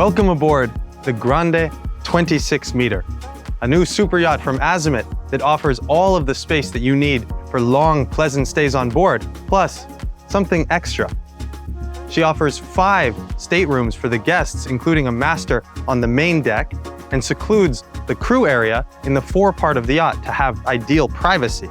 Welcome aboard the Grande 26M, a new super yacht from Azimut that offers all of the space that you need for long, pleasant stays on board, plus something extra. She offers 5 staterooms for the guests, including a master on the main deck, and secludes the crew area in the forepart of the yacht to have ideal privacy.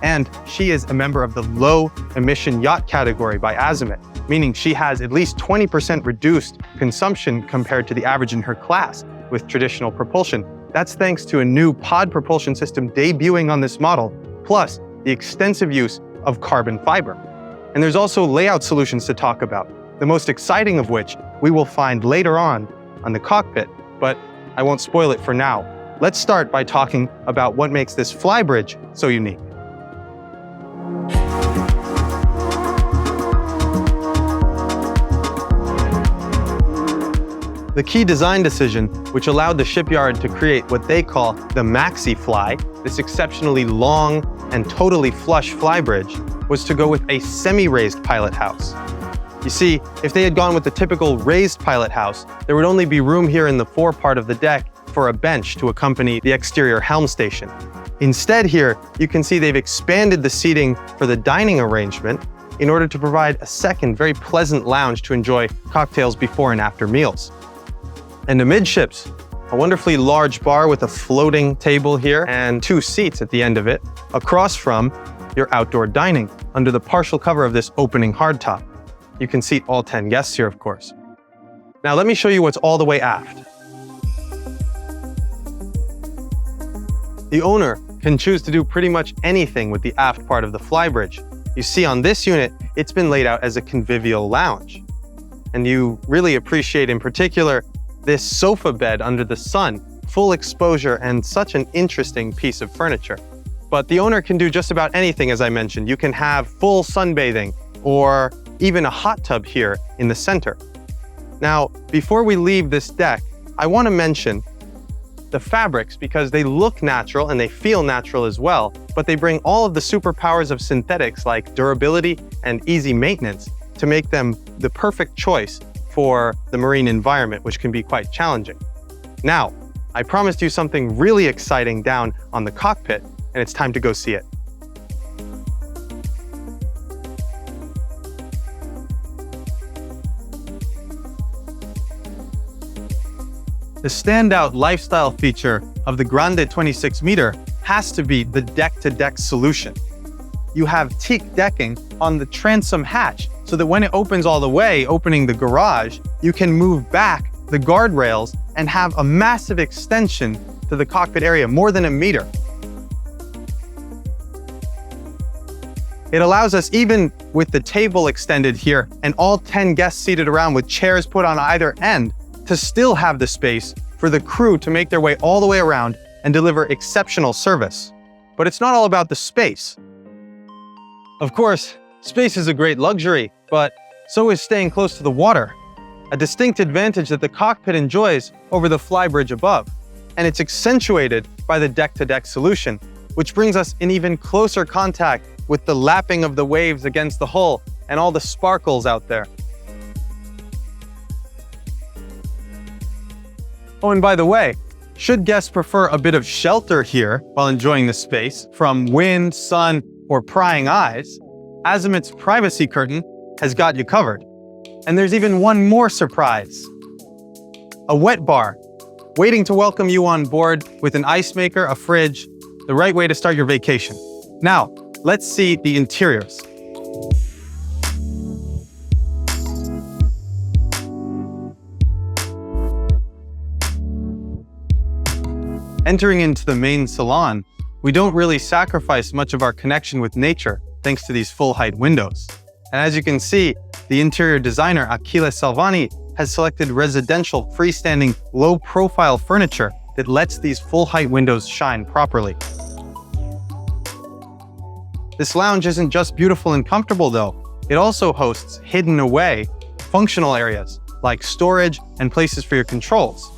And she is a member of the low emission yacht category by Azimut, meaning she has at least 20% reduced consumption compared to the average in her class with traditional propulsion. That's thanks to a new Pod Propulsion system debuting on this model, plus the extensive use of carbon fiber. And there's also layout solutions to talk about, the most exciting of which we will find later on the cockpit, but I won't spoil it for now. Let's start by talking about what makes this flybridge so unique. The key design decision, which allowed the shipyard to create what they call the Maxi-Fly, this exceptionally long and totally flush flybridge, was to go with a semi-raised pilot house. You see, if they had gone with the typical raised pilot house, there would only be room here in the forepart of the deck for a bench to accompany the exterior helm station. Instead here, you can see they've expanded the seating for the dining arrangement in order to provide a second very pleasant lounge to enjoy cocktails before and after meals. And amidships, a wonderfully large bar with a floating table here and 2 seats at the end of it, across from your outdoor dining under the partial cover of this opening hardtop. You can seat all 10 guests here, of course. Now let me show you what's all the way aft. The owner can choose to do pretty much anything with the aft part of the flybridge. You see on this unit, it's been laid out as a convivial lounge. And you really appreciate in particular this sofa bed under the sun, full exposure and such an interesting piece of furniture. But the owner can do just about anything, as I mentioned. You can have full sunbathing or even a hot tub here in the center. Now, before we leave this deck, I want to mention the fabrics because they look natural and they feel natural as well, but they bring all of the superpowers of synthetics like durability and easy maintenance to make them the perfect choice for the marine environment, which can be quite challenging. Now, I promised you something really exciting down on the cockpit, and it's time to go see it. The standout lifestyle feature of the Grande 26M has to be the deck-to-deck solution. You have teak decking on the transom hatch so that when it opens all the way, opening the garage, you can move back the guardrails and have a massive extension to the cockpit area, more than 1 meter. It allows us, even with the table extended here and all 10 guests seated around with chairs put on either end, to still have the space for the crew to make their way all the way around and deliver exceptional service. But it's not all about the space. Of course, space is a great luxury, but so is staying close to the water, a distinct advantage that the cockpit enjoys over the flybridge above. And it's accentuated by the deck-to-deck solution, which brings us in even closer contact with the lapping of the waves against the hull and all the sparkles out there. Oh, and by the way, should guests prefer a bit of shelter here while enjoying the space from wind, sun, or prying eyes, Azimut's privacy curtain has got you covered. And there's even one more surprise. A wet bar, waiting to welcome you on board with an ice maker, a fridge, the right way to start your vacation. Now, let's see the interiors. Entering into the main salon, we don't really sacrifice much of our connection with nature thanks to these full-height windows. And as you can see, the interior designer Achille Salvani has selected residential freestanding low-profile furniture that lets these full-height windows shine properly. This lounge isn't just beautiful and comfortable though. It also hosts hidden away functional areas like storage and places for your controls.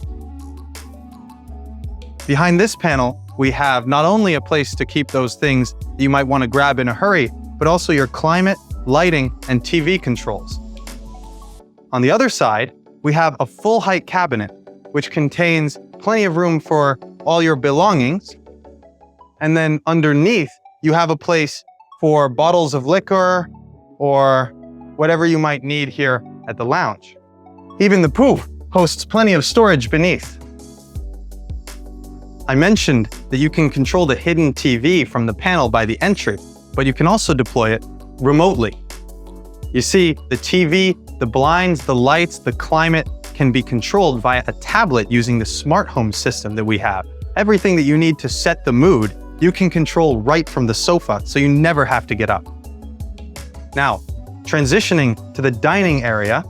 Behind this panel, we have not only a place to keep those things that you might want to grab in a hurry, but also your climate, lighting, and TV controls. On the other side, we have a full height cabinet, which contains plenty of room for all your belongings. And then underneath, you have a place for bottles of liquor or whatever you might need here at the lounge. Even the poop hosts plenty of storage beneath. I mentioned that you can control the hidden TV from the panel by the entry, but you can also deploy it remotely. You see, the TV, the blinds, the lights, the climate can be controlled via a tablet using the smart home system that we have. Everything that you need to set the mood, you can control right from the sofa, so you never have to get up. Now, transitioning to the dining area,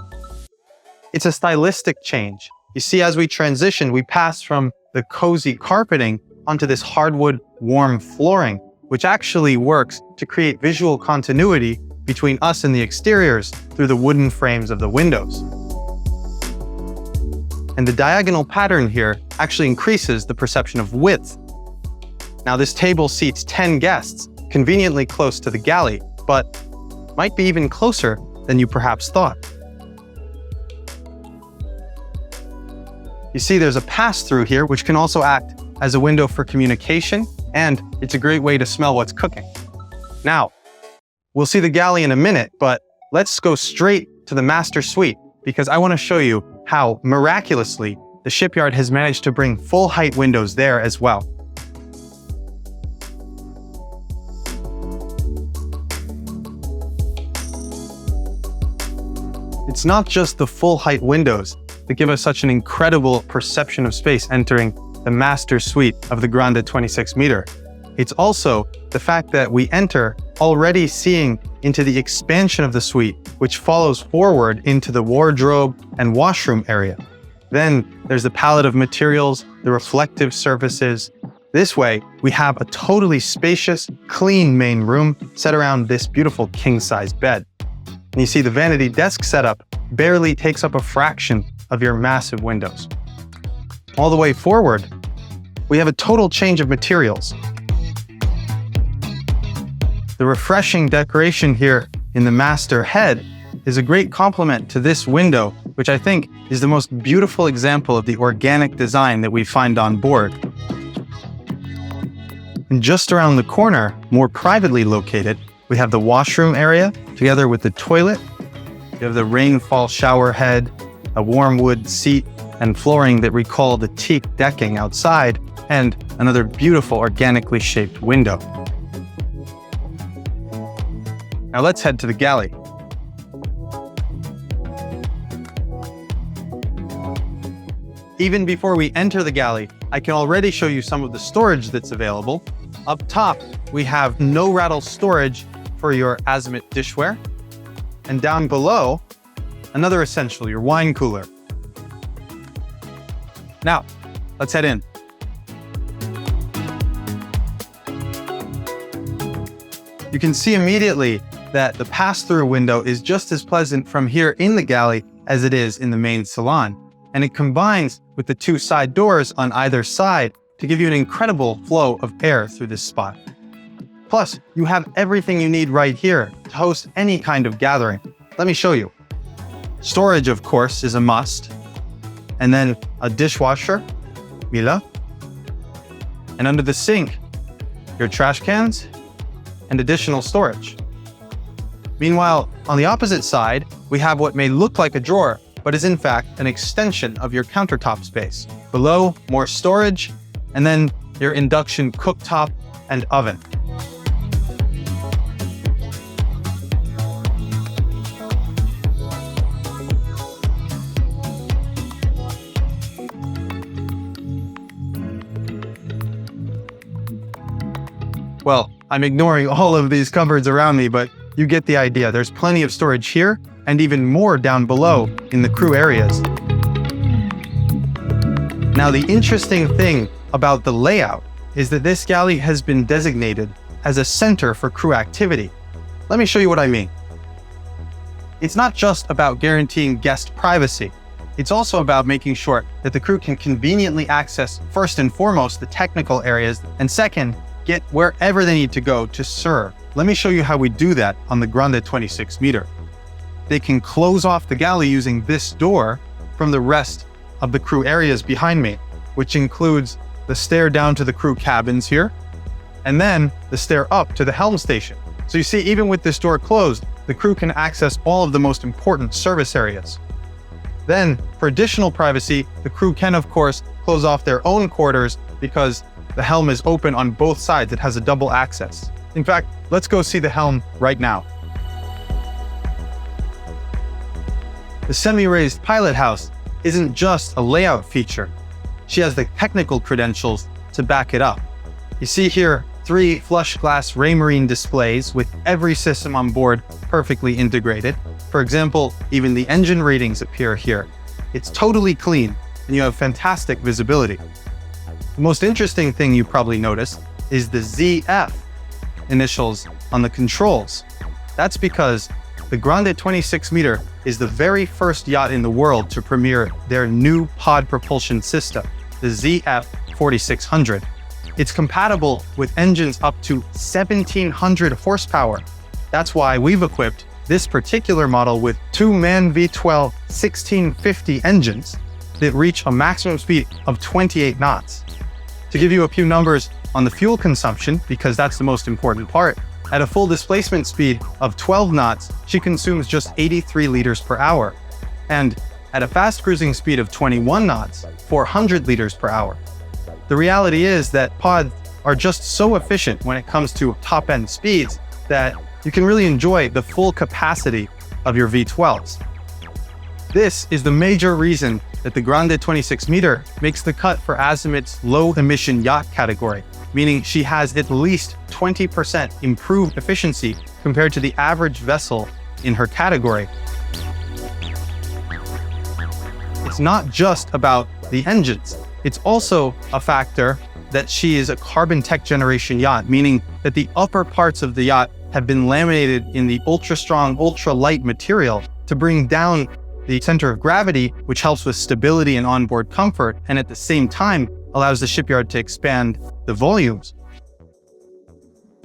it's a stylistic change. You see, as we transition, we pass from the cozy carpeting onto this hardwood warm flooring, which actually works to create visual continuity between us and the exteriors through the wooden frames of the windows. And the diagonal pattern here actually increases the perception of width. Now, this table seats 10 guests, conveniently close to the galley, but might be even closer than you perhaps thought. You see, there's a pass-through here, which can also act as a window for communication, and it's a great way to smell what's cooking. Now, we'll see the galley in a minute, but let's go straight to the master suite, because I want to show you how, miraculously, the shipyard has managed to bring full-height windows there as well. It's not just the full-height windows that give us such an incredible perception of space entering the master suite of the Grande 26M. It's also the fact that we enter already seeing into the expansion of the suite, which follows forward into the wardrobe and washroom area. Then there's the palette of materials, the reflective surfaces. This way, we have a totally spacious, clean main room set around this beautiful king-size bed. And you see the vanity desk setup barely takes up a fraction of your massive windows. All the way forward, we have a total change of materials. The refreshing decoration here in the master head is a great complement to this window, which I think is the most beautiful example of the organic design that we find on board. And just around the corner, more privately located, we have the washroom area together with the toilet. You have the rainfall shower head, a warm wood seat, and flooring that recall the teak decking outside, and another beautiful organically shaped window. Now let's head to the galley. Even before we enter the galley, I can already show you some of the storage that's available. Up top, we have no rattle storage for your Azimut dishware. And down below, another essential, your wine cooler. Now, let's head in. You can see immediately that the pass-through window is just as pleasant from here in the galley as it is in the main salon. And it combines with the two side doors on either side to give you an incredible flow of air through this spot. Plus, you have everything you need right here to host any kind of gathering. Let me show you. Storage, of course, is a must. And then a dishwasher, Mila. And under the sink, your trash cans and additional storage. Meanwhile, on the opposite side, we have what may look like a drawer, but is in fact an extension of your countertop space. Below, more storage, and then your induction cooktop and oven. Well, I'm ignoring all of these cupboards around me, but you get the idea. There's plenty of storage here and even more down below in the crew areas. Now, the interesting thing about the layout is that this galley has been designated as a center for crew activity. Let me show you what I mean. It's not just about guaranteeing guest privacy. It's also about making sure that the crew can conveniently access, first and foremost, the technical areas, and second, get wherever they need to go to serve. Let me show you how we do that on the Grande 26M. They can close off the galley using this door, from the rest of the crew areas behind me, which includes the stair down to the crew cabins here, and then the stair up to the helm station. So you see, even with this door closed, the crew can access all of the most important service areas. Then, for additional privacy, the crew can, of course, close off their own quarters because the helm is open on both sides. It has a double access. In fact, let's go see the helm right now. The semi-raised Pilothouse isn't just a layout feature. She has the technical credentials to back it up. You see here 3 flush glass Raymarine displays with every system on board perfectly integrated. For example, even the engine readings appear here. It's totally clean and you have fantastic visibility. The most interesting thing you probably noticed is the ZF initials on the controls. That's because the Grande 26M is the very first yacht in the world to premiere their new Pod Propulsion system, the ZF 4600. It's compatible with engines up to 1700 horsepower. That's why we've equipped this particular model with 2 MAN V12 1650 engines that reach a maximum speed of 28 knots. To give you a few numbers on the fuel consumption, because that's the most important part, at a full displacement speed of 12 knots, she consumes just 83 liters per hour. And at a fast cruising speed of 21 knots, 400 liters per hour. The reality is that pods are just so efficient when it comes to top-end speeds that you can really enjoy the full capacity of your V12s. This is the major reason that the Grande 26M makes the cut for Azimut's low-emission yacht category, meaning she has at least 20% improved efficiency compared to the average vessel in her category. It's not just about the engines. It's also a factor that she is a carbon tech generation yacht, meaning that the upper parts of the yacht have been laminated in the ultra-strong, ultra-light material to bring down the center of gravity, which helps with stability and onboard comfort, and at the same time allows the shipyard to expand the volumes.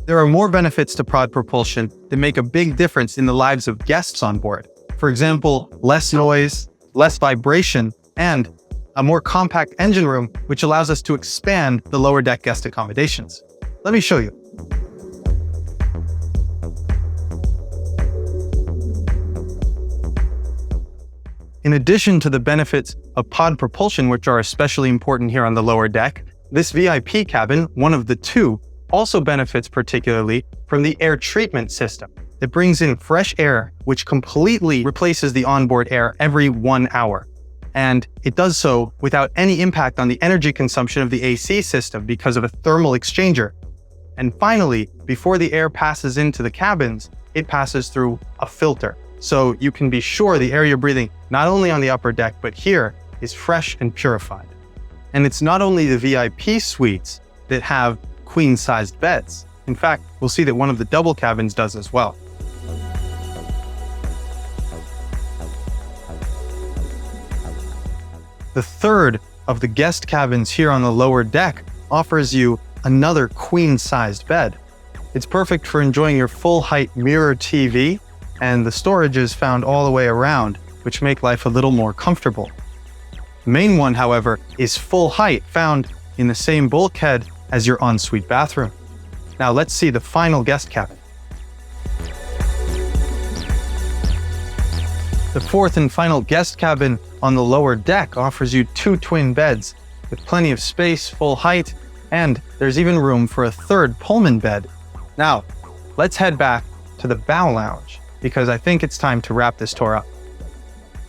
There are more benefits to Pod Propulsion that make a big difference in the lives of guests on board. For example, less noise, less vibration, and a more compact engine room, which allows us to expand the lower deck guest accommodations. Let me show you. In addition to the benefits of Pod Propulsion, which are especially important here on the lower deck, this VIP cabin, one of the 2, also benefits particularly from the air treatment system. It brings in fresh air, which completely replaces the onboard air every 1 hour. And it does so without any impact on the energy consumption of the AC system because of a thermal exchanger. And finally, before the air passes into the cabins, it passes through a filter. So you can be sure the air you're breathing, not only on the upper deck, but here, is fresh and purified. And it's not only the VIP suites that have queen-sized beds. In fact, we'll see that one of the double cabins does as well. The third of the guest cabins here on the lower deck offers you another queen-sized bed. It's perfect for enjoying your full-height mirror TV, and the storage is found all the way around, which make life a little more comfortable. The main one, however, is full height, found in the same bulkhead as your ensuite bathroom. Now let's see the final guest cabin. The fourth and final guest cabin on the lower deck offers you 2 twin beds with plenty of space, full height, and there's even room for a third Pullman bed. Now, let's head back to the bow lounge because I think it's time to wrap this tour up.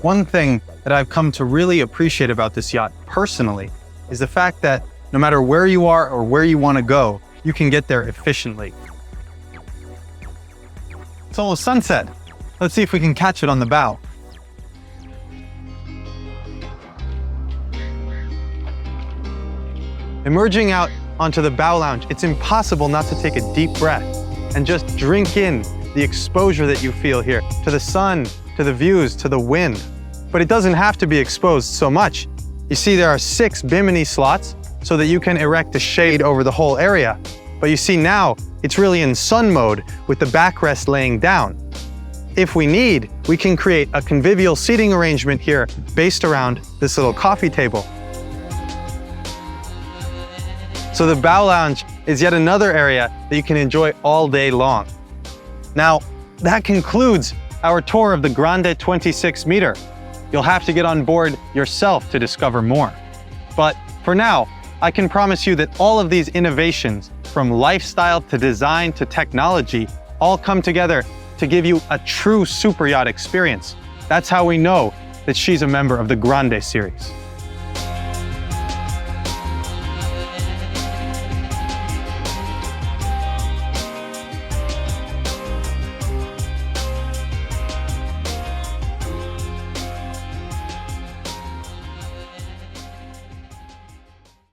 One thing that I've come to really appreciate about this yacht personally is the fact that no matter where you are or where you want to go, you can get there efficiently. It's almost sunset. Let's see if we can catch it on the bow. Emerging out onto the bow lounge, it's impossible not to take a deep breath and just drink in the exposure that you feel here, to the sun, to the views, to the wind. But it doesn't have to be exposed so much. You see there are 6 bimini slots so that you can erect a shade over the whole area. But you see now, it's really in sun mode with the backrest laying down. if we need, we can create a convivial seating arrangement here based around this little coffee table. So the bow lounge is yet another area that you can enjoy all day long. Now, that concludes our tour of the Grande 26 meter. You'll have to get on board yourself to discover more. But for now, I can promise you that all of these innovations, from lifestyle to design to technology, all come together to give you a true super yacht experience. That's how we know that she's a member of the Grande series.